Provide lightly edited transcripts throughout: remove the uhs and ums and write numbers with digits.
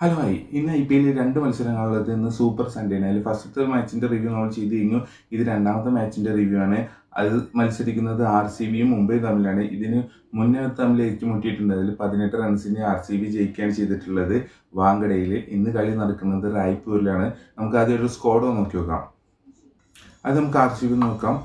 Hello hi. ഇന്ന് IPL 2 മത്സരങ്ങളുള്ളത്. ഇന്ന് super സൺഡേയാണ്. അതിൽ ഫസ്റ്റത്തെ മാച്ചിൻ്റെ റിവ്യൂ നമ്മൾ ചെയ്ത് കഴിഞ്ഞു. ഇത് രണ്ടാമത്തെ മാച്ചിൻ്റെ റിവ്യൂ ആണ്. അത് മത്സരിക്കുന്നത് RCBയും മുംബൈയും തമ്മിലാണ്. ഇതിന് മുന്നേ തമ്മിൽ ഏറ്റുമുട്ടിയിട്ടുണ്ട്. അതിൽ 18 റൺസിന് RCB ജയിക്കുകയാണ് ചെയ്തിട്ടുള്ളത് വാങ്കഡയിൽ. ഇന്ന് കളി നടക്കുന്നത് റായ്പൂരിലാണ്. നമുക്ക് ആദ്യം ഒരു സ്ക്വാഡ് നോക്കി നോക്കാം. അത് നമുക്ക് RCB നോക്കാം.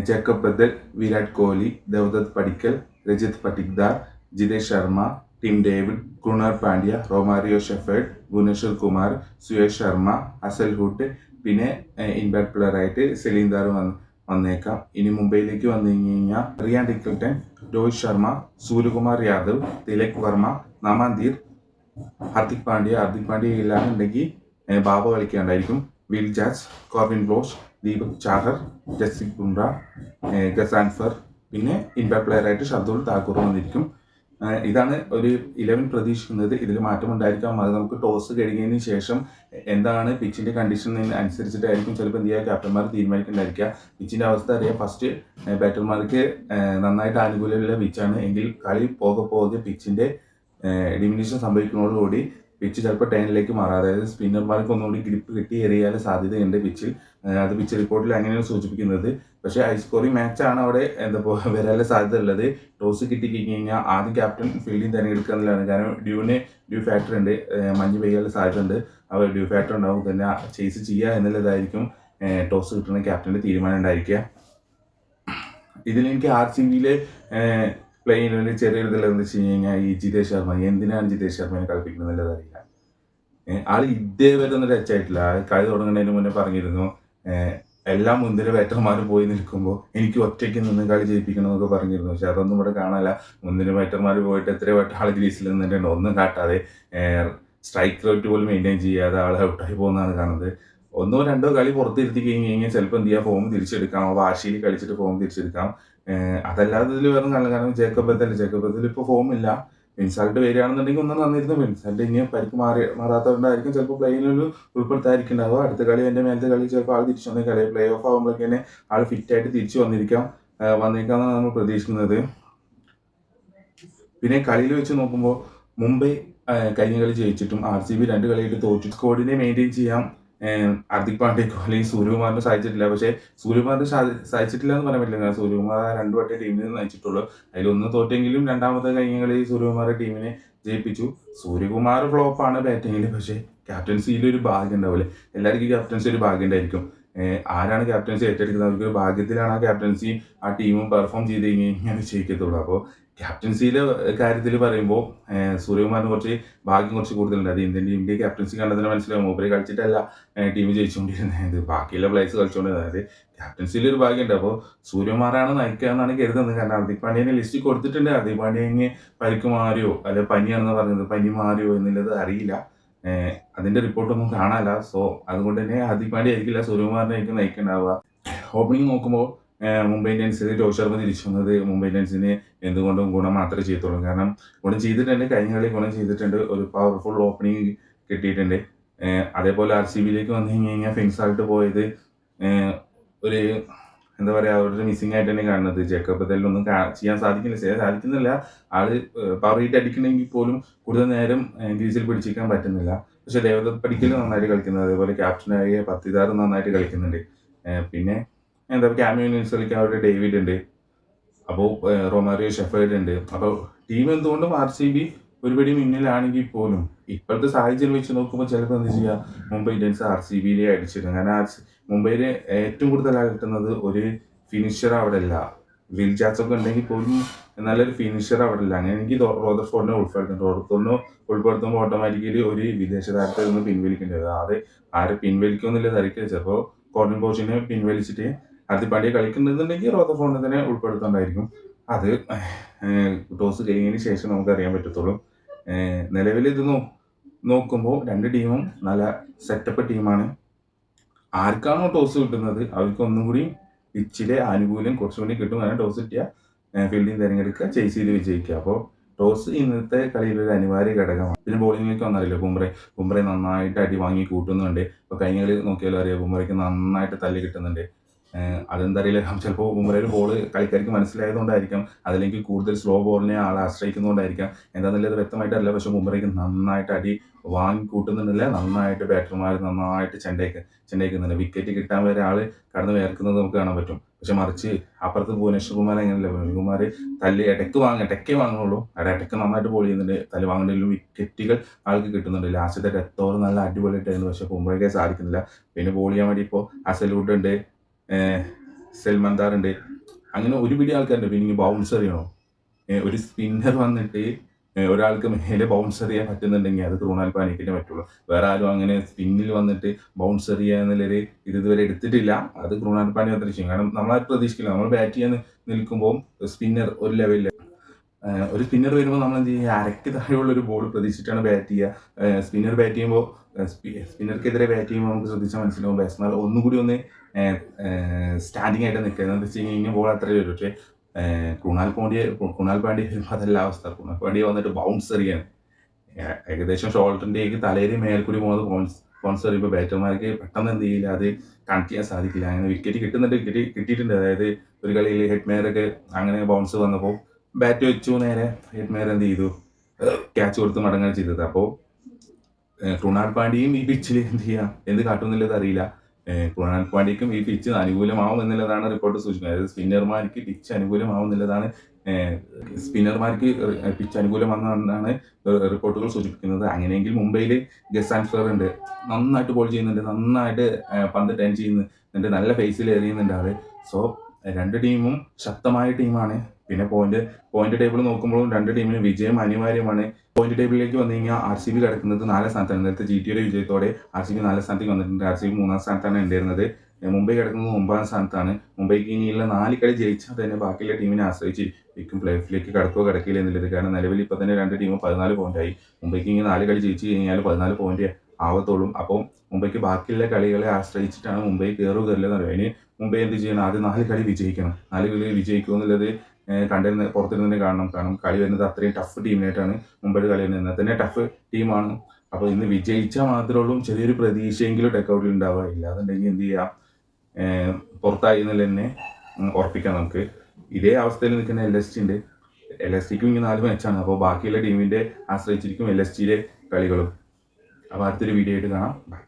ജേക്കബ് ബദൽ, Virat Kohli, Devdutt Padikkal, Rajat Patidar, Jitesh Sharma, Tim David, Krunal Pandya, Romario Shepherd, Bhuvneshwar Kumar, Suyash Sharma, Hazlewood, പിന്നെ ഇമ്പാക്ട് പ്ലെയറായിട്ട് സെലീന്ദാർ വന്നേക്കാം. ഇനി മുംബൈയിലേക്ക് വന്നു കഴിഞ്ഞാൽ റിയാൻ റിക്കിൾട്ടൺ, രോഹിത് ശർമ്മ, സൂര്യകുമാർ യാദവ്, തിലക് വർമ്മ, നമാന്തീർ, ഹാർദിക് പാണ്ഡ്യ ഇല്ലാന്നുണ്ടെങ്കിൽ ബാബ കളിക്കാണ്ടായിരിക്കും. Will jazz, Corvin ബ്ലോഷ്, Deepak Chahar, Jasprit Bumrah, ഗസാൻഫർ, പിന്നെ ഇമ്പാക്ട് പ്ലെയറായിട്ട് ഷർദുൽ താക്കൂർ വന്നിരിക്കും. ഇതാണ് ഒരു 11 പ്രതീക്ഷിക്കുന്നത്. ഇതിൽ മാറ്റമുണ്ടായിരിക്കാം. അത് നമുക്ക് ടോസ് കഴിഞ്ഞതിന് ശേഷം എന്താണ് പിച്ചിൻ്റെ കണ്ടീഷൻ അനുസരിച്ചിട്ടായിരിക്കും ചിലപ്പോൾ എന്ത് ചെയ്യുക ക്യാപ്റ്റന്മാർ തീരുമാനിക്കേണ്ടായിരിക്കുക. പിച്ചിൻ്റെ അവസ്ഥ അറിയാം. ഫസ്റ്റ് ബാറ്റർമാർക്ക് നന്നായിട്ട് ആനുകൂല്യമുള്ള പിച്ചാണ് എങ്കിൽ കളി പോകെ പിച്ചിൻ്റെ ഡിമിനിഷൻ സംഭവിക്കുന്നതോടുകൂടി പിച്ച് ചിലപ്പോൾ ടേണിലേക്ക് മാറാം. അതായത് സ്പിന്നർമാർക്ക് ഒന്നുകൂടി ഗ്രിപ്പ് കിട്ടി എറിയാൻ സാധ്യതയുണ്ട് പിച്ചിൽ. അത് പിച്ച് റിപ്പോർട്ടിൽ അങ്ങനെയാണ് സൂചിപ്പിക്കുന്നത്. പക്ഷേ ഹൈ സ്കോറിംഗ് മാച്ചാണ് അവിടെ വരാനുള്ള സാധ്യത ഉള്ളത്. ടോസ് കിട്ടിക്കഴിഞ്ഞാൽ ആദ്യം ക്യാപ്റ്റൻ ഫീൽഡിംഗ് തിരഞ്ഞെടുക്കുക എന്നുള്ളതാണ്. കാരണം ഡ്യൂ ഫാക്ടർ ഉണ്ട്, മഞ്ഞ് പെയ്യാനുള്ള സാധ്യത ഉണ്ട്. അപ്പോൾ ഡ്യൂ ഫാക്ടർ ഉണ്ടാവും. തന്നെ ചേസ് ചെയ്യുക എന്നുള്ളതായിരിക്കും ടോസ് കിട്ടുന്ന ക്യാപ്റ്റൻ്റെ തീരുമാനം ഉണ്ടായിരിക്കുക. ഇതിലെനിക്ക് RCBയിലെ പ്ലെയിനിൽ ചെറിയൊരു ഇതിലെന്ന് വെച്ച് കഴിഞ്ഞാൽ ഈ ജിതേഷ് ശർമ്മ, എന്തിനാണ് ജിതേഷ് ശർമ്മനെ കളിപ്പിക്കുന്നത് എന്നുള്ളത് അറിയില്ല. ആൾ ഇതേവരെ ഒന്നും ടച്ച് ആയിട്ടില്ല. കളി തുടങ്ങുന്നതിന് മുന്നേ പറഞ്ഞിരുന്നു എല്ലാ മുൻനിര ബാറ്റർമാരും പോയി നിൽക്കുമ്പോൾ എനിക്ക് ഒറ്റയ്ക്ക് നിന്ന് കളി ജയിപ്പിക്കണം എന്നൊക്കെ പറഞ്ഞിരുന്നു. പക്ഷെ അതൊന്നും ഇവിടെ കാണാനില്ല. മുൻനിര ബാറ്റർമാർ പോയിട്ട് എത്രയോ വട്ടം ആൾ ഗ്രീസിൽ നിന്നിട്ടുണ്ട്. ഒന്നും കാട്ടാതെ സ്ട്രൈക്ക് റേറ്റ് പോലും മെയിൻറ്റെയിൻ ചെയ്യാതെ ആൾ ഔട്ടായി പോകുന്നതാണ് കാണുന്നത്. ഒന്നോ രണ്ടോ കളി പുറത്തിരുത്തി കഴിഞ്ഞാൽ ചിലപ്പോൾ എന്ത് ചെയ്യാം, ഫോം തിരിച്ചെടുക്കാം. വാശിയിൽ കളിച്ചിട്ട് ഫോം തിരിച്ചെടുക്കാം. അതല്ലാതെ ഇതിൽ വേറെ നല്ല. കാരണം ജേക്കബ് ബദൽ ഇപ്പോൾ ഫോമില്ല. വിൻസാൾട്ട് വരികയാണെന്നുണ്ടെങ്കിൽ ഒന്നും നന്നിരുന്നു. വിൻസാൾട്ട് ഇനി പരിക്ക് മാറാത്തതുകൊണ്ടായിരിക്കും ചിലപ്പോൾ പ്ലേയിലൊരു ഉൾപ്പെടുത്താതിരിക്കുന്നുണ്ടാവുക. അടുത്ത കളി എൻ്റെ മേലത്തെ കളി ചിലപ്പോൾ ആൾ തിരിച്ചു വന്ന കളി പ്ലേ ഓഫ് ആകുമ്പോഴേക്കും ആൾ ഫിറ്റായിട്ട് തിരിച്ചു വന്നേക്കാമെന്നാണ് നമ്മൾ പ്രതീക്ഷിക്കുന്നത്. പിന്നെ കളിയിൽ വെച്ച് നോക്കുമ്പോൾ മുംബൈ കഴിഞ്ഞ കളി ജയിച്ചിട്ടും RCB 2 കളിയായിട്ട് തോറ്റു. സ്കോഡിനെ മെയിൻറ്റെയിൻ ചെയ്യാം ഹാർദിക് പാണ്ഡ്യക്കോ അല്ലെങ്കിൽ സൂര്യകുമാറിന് സാധിച്ചിട്ടില്ല. പക്ഷേ സൂര്യകുമാറിന് സാധിച്ചിട്ടില്ല എന്ന് പറയാൻ പറ്റില്ല. കാരണം സൂര്യകുമാർ 2 വട്ടം ടീമിനെ നയിച്ചിട്ടുള്ളൂ. അതിലൊന്ന് തോറ്റെങ്കിലും രണ്ടാമത്തെ കഴിഞ്ഞ കളി സൂര്യകുമാർ ടീമിനെ ജയിപ്പിച്ചു. സൂര്യകുമാർ ഫ്ലോപ്പാണ് ബാറ്റിങ്ങിൽ. പക്ഷേ ക്യാപ്റ്റൻസിയിൽ ഒരു ഭാഗ്യം ഉണ്ടാവില്ലേ. എല്ലാവർക്കും ക്യാപ്റ്റൻസി ഒരു ഭാഗ്യം ഉണ്ടായിരിക്കും. ആരാണ് ക്യാപ്റ്റൻസി ഏറ്റെടുക്കുന്നത് അവർക്ക് ഭാഗ്യത്തിലാണ് ആ ക്യാപ്റ്റൻസി ആ ടീമും പെർഫോം ചെയ്ത് കഴിഞ്ഞാൽ വിജയിക്കത്തുള്ളൂ. അപ്പോൾ ക്യാപ്റ്റൻസിയുടെ കാര്യത്തിൽ പറയുമ്പോൾ സൂര്യകുമാറിന് കുറച്ച് ഭാഗ്യം കുറച്ച് കൂടുതലുണ്ട്. അത് ഇന്ത്യൻ ക്യാപ്റ്റൻസി കണ്ടതിന് മനസ്സിലാവും. മൂപ്പര് കളിച്ചിട്ടല്ല ടീം ജയിച്ചുകൊണ്ടിരുന്നത്, ബാക്കിയുള്ള പ്ലേയേഴ്സ് കളിച്ചുകൊണ്ടിരുന്നത്. അതായത് ക്യാപ്റ്റൻസിയിൽ ഒരു ഭാഗ്യമുണ്ട്. അപ്പോൾ സൂര്യകുമാറാണ് നയിക്കുക എന്നാണ് കരുതുന്നത്. കാരണം ഹാർദിക് പാണ്ഡ്യനെ ലിസ്റ്റ് കൊടുത്തിട്ടുണ്ട്. ഹാർദിക് പാണ്ഡ്യന് പരിക്ക് മാറിയോ അല്ലെ പനിയാണെന്ന് പറഞ്ഞത്, പനി മാറിയോ എന്നുള്ളത് അറിയില്ല. അതിൻ്റെ റിപ്പോർട്ടൊന്നും കാണാനില്ല. സോ അതുകൊണ്ട് തന്നെ ഹാർദിക് പാണ്ഡ്യ ആയിരിക്കില്ല, സൂര്യകുമാറിനായിരിക്കും നയിക്കുന്നുണ്ടാവുക. ഓപ്പണിംഗ് നോക്കുമ്പോൾ മുംബൈ ഇന്ത്യൻസിൽ രോഹിത് ശർമ്മ തിരിച്ചു വന്നത് മുംബൈ ഇന്ത്യൻസിന് എന്തുകൊണ്ടും ഗുണം മാത്രമേ ചെയ്യത്തുള്ളൂ. കാരണം ഗുണം ചെയ്തിട്ടുണ്ട്, കഴിഞ്ഞ കളി ഗുണം ചെയ്തിട്ടുണ്ട്. ഒരു പവർഫുൾ ഓപ്പണിംഗ് കിട്ടിയിട്ടുണ്ട്. അതേപോലെ RCBയിലേക്ക് വന്നു കഴിഞ്ഞാൽ ഫിൻസാൾട്ട് പോയത് ഒരു എന്താ പറയുക, അവരുടെ മിസ്സിംഗ് ആയിട്ട് തന്നെ കാണുന്നത്. ജേക്കബ് ബദലിനൊന്നും ചെയ്യാൻ സാധിക്കുന്നില്ല. ആള് പവർ ഹീറ്റ് അടിക്കണമെങ്കിൽ പോലും കൂടുതൽ നേരം ഗ്രീസിൽ പിടിച്ചിരിക്കാൻ പറ്റുന്നില്ല. പക്ഷെ ദേവദത്ത് പടിക്കൽ നന്നായിട്ട് കളിക്കുന്നത്, അതേപോലെ ക്യാപ്റ്റനായ പത്തിദാർ നന്നായിട്ട് കളിക്കുന്നുണ്ട്. പിന്നെ എന്താ ക്യാമിയോ ഇന്നിങ്സ് കളിക്കാൻ അവരുടെ ഡേവിഡ് ഉണ്ട്. അപ്പോൾ റൊമാരിയോ ഷെഫേർഡ് ഉണ്ട്. അപ്പോൾ ടീം എന്തുകൊണ്ടും RCB ഒരുപടി മുന്നിലാണെങ്കിൽ പോലും ഇപ്പോഴത്തെ സാഹചര്യം വെച്ച് നോക്കുമ്പോൾ ചിലപ്പോൾ എന്താ ചെയ്യുക, മുംബൈ ഇന്ത്യൻസ് RCBയിലെ അടിച്ചിരുന്നു. കാരണം മുംബൈയിൽ ഏറ്റവും കൂടുതൽ അകറ്റുന്നത് ഒരു ഫിനിഷർ അവിടെ ഇല്ല. വിൽ ജാസ് ഒക്കെ ഉണ്ടെങ്കിൽ പോലും നല്ലൊരു ഫിനിഷർ അവിടെ ഇല്ല. അങ്ങനെ എനിക്ക് റോദർഫോർഡിനെ ഉൾപ്പെടുത്തുമ്പോൾ ഓട്ടോമാറ്റിക്കലി ഒരു വിദേശ താരത്തിൽ നിന്ന് പിൻവലിക്കേണ്ടി വരും. ആരെ പിൻവലിക്കുമെന്നുള്ളത് അറിയിക്കുക. ചിലപ്പോൾ കോർവിൻ ബോഷിനെ പിൻവലിച്ചിട്ട് ഹാർദിക് പാണ്ഡ്യ കളിക്കുന്നുണ്ടെങ്കിൽ റോദർഫോർഡിനെ തന്നെ ഉൾപ്പെടുത്തേണ്ടതായിരിക്കും. അത് ടോസ് കഴിഞ്ഞതിന് ശേഷം നമുക്ക് അറിയാൻ പറ്റത്തുള്ളൂ. നിലവിൽ ഇത് നോക്കുമ്പോൾ രണ്ട് ടീമും നല്ല സെറ്റപ്പ് ടീമാണ്. ആർക്കാണോ ടോസ് കിട്ടുന്നത് അവർക്ക് ഒന്നും കൂടി പിച്ചിലെ ആനുകൂല്യം കുറച്ചുകൂടി കിട്ടും. അങ്ങനെ ടോസ് കിട്ടിയാൽ ഫീൽഡിങ് തിരഞ്ഞെടുക്കുക, ചേസ് ചെയ്ത് വിജയിക്കുക. അപ്പോൾ ടോസ് ഇന്നത്തെ കളിയിലൊരു അനിവാര്യ ഘടകമാണ്. പിന്നെ ബോളിങ്ങിലേക്ക് വന്നറിയില്ല, ബുംറ നന്നായിട്ട് അടി വാങ്ങി കൂട്ടുന്നുണ്ട്. ഇപ്പോൾ കഴിഞ്ഞ കളി നോക്കിയാലും അറിയാം, ബുംറയ്ക്ക് നന്നായിട്ട് തല്ലി കിട്ടുന്നുണ്ട്. അതെന്താ അറിയില്ല, ചിലപ്പോൾ ബുംറയുടെ ബോൾ കളിക്കാർക്ക് മനസ്സിലായതുകൊണ്ടായിരിക്കാം, അതല്ലെങ്കിൽ കൂടുതൽ സ്ലോ ബോളിനെ ആളെ ആശ്രയിക്കുന്നതുകൊണ്ടായിരിക്കാം, എന്താണെന്നുള്ളത് വ്യക്തമായിട്ട് അറിയില്ല. പക്ഷേ ബുംറയ്ക്ക് നന്നായിട്ട് അടി വാങ്ങിക്കൂട്ടുന്നുണ്ടില്ല, നന്നായിട്ട് ബാറ്റർമാർ നന്നായിട്ട് ചെണ്ടയ്ക്കുന്നുണ്ട്. വിക്കറ്റ് കിട്ടാൻ വരെ ആൾ കടന്ന് വേർക്കുന്നത് നമുക്ക് കാണാൻ പറ്റും. പക്ഷെ മറിച്ച് അപ്പുറത്ത് ഭുവനേശ്വർ കുമാർ അങ്ങനെയല്ല. ഭുവനേശ്വർ കുമാർ തല്ല് ഇടയ്ക്കേ വാങ്ങുന്നുള്ളൂ. അവിടെ ഇടയ്ക്ക് നന്നായിട്ട് ബോൾ ചെയ്യുന്നുണ്ട്, തല്ല് വാങ്ങുന്നതിലും വിക്കറ്റുകൾ ആൾക്ക് കിട്ടുന്നുണ്ട്. ലാസ്റ്റത്തെ ഡെത്ത് ഓവർ നല്ല അടിപൊളിയായിട്ടായിരുന്നു, പക്ഷെ ബുംറയ്ക്ക് സാധിക്കുന്നില്ല. പിന്നെ ബോൾ ചെയ്യാൻ വേണ്ടി ഇപ്പോൾ അസലൂട്ട് ഉണ്ട്, സൽമാൻദാർ ഉണ്ട്, അങ്ങനെ ഒരു പിടി ആൾക്കാരുണ്ട്. പിന്നെ ബൗൺസർ ചെയ്യണോ, ഒരു സ്പിന്നർ വന്നിട്ട് ഒരാൾക്ക് മേലെ ബൗൺസർ ചെയ്യാൻ പറ്റുന്നുണ്ടെങ്കിൽ അത് ക്രൂണാൽ പാണ്ഡ്യക്കേ പറ്റുള്ളൂ. വേറെ ആരും അങ്ങനെ സ്പിന്നിൽ വന്നിട്ട് ബൗൺസർ ചെയ്യുക എന്നുള്ളൊരു ഇതുവരെ എടുത്തിട്ടില്ല. അത് ക്രൂണാൽ പാണ്ഡ്യ അത്ര ചെയ്യും. കാരണം നമ്മളത് പ്രതീക്ഷിക്കില്ല. നമ്മൾ ബാറ്റ് ചെയ്യാൻ നിൽക്കുമ്പോൾ സ്പിന്നർ ഒരു ലെവലിൽ ഒരു സ്പിന്നർ വരുമ്പോൾ നമ്മൾ എന്ത് ചെയ്യുക, അരയ്ക്ക് താഴെയുള്ള ഒരു ബോൾ പ്രതീക്ഷിച്ചിട്ടാണ് ബാറ്റ് ചെയ്യുക. സ്പിന്നർ ബാറ്റ് ചെയ്യുമ്പോൾ സ്പിന്നർക്കെതിരെ ബാറ്റ് ചെയ്യുമ്പോൾ നമുക്ക് ശ്രദ്ധിച്ചാൽ മനസ്സിലാവും, ബാറ്റ്സ്മാൻ ഒന്നുകൂടി ഒന്ന് സ്റ്റാൻഡിങ് ആയിട്ട് നിൽക്കുക. എന്താണെന്ന് വെച്ച് കഴിഞ്ഞാൽ ബോൾ അത്രയേ വരും. പക്ഷേ ക്രുണാൽ പാണ്ഡ്യ അതല്ല അവസ്ഥ. ക്രുണാൽ പാണ്ഡ്യ വന്നിട്ട് ബൗൺസർ ചെയ്യാണ്, ഏകദേശം ഷോൾഡറിൻ്റെക്ക് തലയിൽ മേൽക്കൂടി പോകുന്നത് ബൗൺസർ ചെയ്യുമ്പോൾ ബാറ്റർമാർക്ക് പെട്ടെന്ന് എന്ത് ചെയ്യില്ല, അത് കണക്ട് ചെയ്യാൻ സാധിക്കില്ല. അങ്ങനെ വിക്കറ്റ് കിട്ടിയിട്ടുണ്ട്. അതായത് ഒരു കളിയിൽ ഹെഡ്മേയറൊക്കെ അങ്ങനെ ബൗൺസ് വന്നപ്പോൾ ബാറ്റ് വെച്ചു, നേരെ ഹെഡ്മേയർ എന്ത് ചെയ്തു, ക്യാച്ച് കൊടുത്ത് മടങ്ങുകയാണ് ചെയ്തത്. അപ്പോൾ ക്രുണാൽ പാണ്ഡ്യയും ഈ പിച്ചിൽ എന്ത് ചെയ്യുക, എന്ത് കാട്ടുമെന്നുള്ളത് അറിയില്ല. ക്രുണാൽ പാണ്ഡ്യക്കും ഈ പിച്ച് അനുകൂലമാവും എന്നുള്ളതാണ് റിപ്പോർട്ട് സൂചിപ്പിക്കുന്നത്. അതായത് സ്പിന്നർമാർക്ക് പിച്ച് അനുകൂലമാവും എന്നുള്ളതാണ്, സ്പിന്നർമാർക്ക് പിച്ച് അനുകൂലമാണെന്നാണ് റിപ്പോർട്ടുകൾ സൂചിപ്പിക്കുന്നത്. അങ്ങനെയെങ്കിൽ മുംബൈയിൽ ഗസാൻ ഫ്ലർ ഉണ്ട്, നന്നായിട്ട് ബോൾ ചെയ്യുന്നുണ്ട്, നന്നായിട്ട് പന്ത് ടേൺ ചെയ്യുന്നുണ്ട്, നല്ല ഫേസിൽ എറിയുന്നുണ്ട് ആള്. സോ രണ്ട് ടീമും ശക്തമായ ടീമാണ്. പിന്നെ പോയിന്റ് ടേബിൾ നോക്കുമ്പോഴും രണ്ട് ടീമിനും വിജയം അനിവാര്യമാണ്. പോയിന്റ് ടേബിളിലേക്ക് വന്നു കഴിഞ്ഞാൽ RCB കിടക്കുന്നത് 4 സ്ഥാനത്താണ്. നേരത്തെ GTയുടെ വിജയത്തോടെ RCB 4 സ്ഥാനത്തേക്ക് വന്നിട്ടുണ്ട്. RCB 3-ാം സ്ഥാനത്താണ് ഉണ്ടായിരുന്നത്. മുംബൈ കിടക്കുന്നത് 9-ാം സ്ഥാനത്താണ്. മുംബൈക്ക് ഇനിയുള്ള 4 കളി ജയിച്ചാൽ തന്നെ ബാക്കിയുള്ള ടീമിനെ ആശ്രയിച്ചിരിക്കും പ്ലേ ഓഫിലേക്ക് കിടക്കില്ല എന്നുള്ളത്. കാരണം നിലവിൽ ഇപ്പോൾ തന്നെ രണ്ട് ടീമും 14 പോയിന്റായി. മുംബൈക്ക് ഇനി 4 കളി ജയിച്ചു കഴിഞ്ഞാൽ 14 പോയിന്റ് ആവത്തോളും. അപ്പോൾ മുംബൈക്ക് ബാക്കിയുള്ള കളികളെ ആശ്രയിച്ചിട്ടാണ് മുംബൈ കയറില്ലെന്ന് പറയുന്നത്. അതിന് മുംബൈ എന്ത് ചെയ്യണം, ആദ്യം 4 കളി വിജയിക്കണം. 4 കളി വിജയിക്കുക എന്നുള്ളത് പുറത്തിരുന്ന് കാണണം. കാരണം കളി വരുന്നത് അത്രയും ടഫ് ടീമിനായിട്ടാണ് മുംബൈയുടെ കളി വരുന്നത്. എന്നാൽ തന്നെ ടഫ് ടീമാണ്. അപ്പോൾ ഇന്ന് വിജയിച്ചാൽ മാത്രമേ ഉള്ളൂ ചെറിയൊരു പ്രതീക്ഷയെങ്കിലും ടെക്കൗട്ടിൽ ഉണ്ടാവുക. ഇല്ലാതുണ്ടെങ്കിൽ എന്ത് ചെയ്യാം, പുറത്തായി എന്നുള്ള തന്നെ ഉറപ്പിക്കാം നമുക്ക്. ഇതേ അവസ്ഥയിൽ നിൽക്കുന്ന LSG ഉണ്ട്. LSGക്കും ഇങ്ങനെ 4 മാച്ചാണ്. അപ്പോൾ ബാക്കിയുള്ള ടീമിൻ്റെ ആശ്രയിച്ചിരിക്കും LSGയുടെ കളികളും. അപ്പോൾ അടുത്തൊരു വീഡിയോ ആയിട്ട് കാണാം. ബൈ.